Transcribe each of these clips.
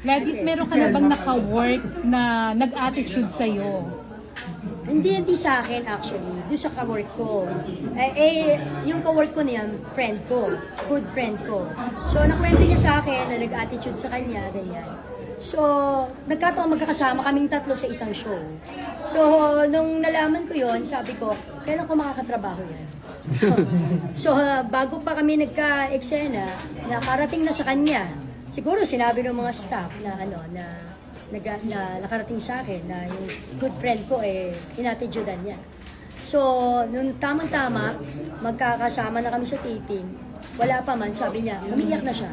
Gladys, meron ka na bang naka-work na nag-attitude sa'yo? Hindi sa akin actually, doon sa ka-work ko. Yung ka-work ko na yan, friend ko, good friend ko. So, nakwento niya sa akin na nag-attitude sa kanya, ganyan. So, nagkataon magkakasama kaming tatlo sa isang show. So, nung nalaman ko yon, sabi ko, kailan ko makakatrabaho yan? So, bago pa kami nagka-eksena, nakarating na sa kanya. Siguro sinabi ng mga staff na nakarating sa akin na yung good friend ko inatitudean niya. So, nung tamang-tama, magkakasama na kami sa taping, wala pa man, sabi niya, umiiyak na siya.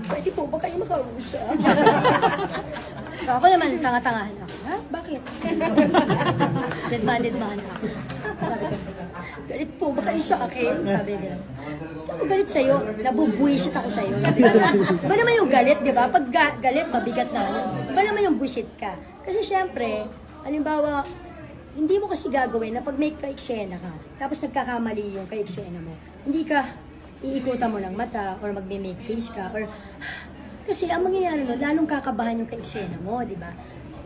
Pwede po ba kayo makausap? So, ako naman, tanga-tangahan ako. Ha? Bakit? Deadman ako. Sabi ko, galit po ba kayo sa akin? Sabi niya. Ako galit sa'yo, nabubuisit ako sa'yo. Ba naman yung galit, di ba? Pag galit, mabigat na. Ba naman yung buisit ka? Kasi syempre, halimbawa, hindi mo kasi gagawin na pag may ka-eksena ka, tapos nagkakamali yung ka-eksena mo, hindi ka iikutan mo ng mata or magme-make face ka or kasi ang mangyayari mo, lalong kakabahan yung ka-eksena mo, di ba?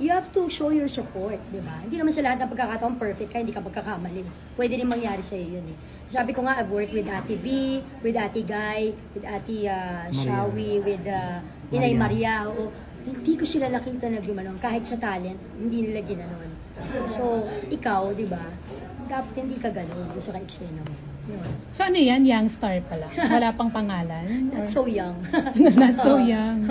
You have to show your support, di ba? Hindi naman sa lahat ng pagkakataon perfect ka, hindi ka magkakamali. Pwede rin mangyari sa'yo yun eh. Sabi ko nga, I've worked with Ate V, with Ate Guy, with Ate Shawi, with Inay Maria. Hindi ko sila nakita na gumanon. Kahit sa talent, hindi nila ginanon. So, ikaw, di ba? Dapat hindi ka ganon doon sa ka-eksena mo. Yun. So ano yan? Young star pala? Wala pang pangalan? Not so young. Not so young.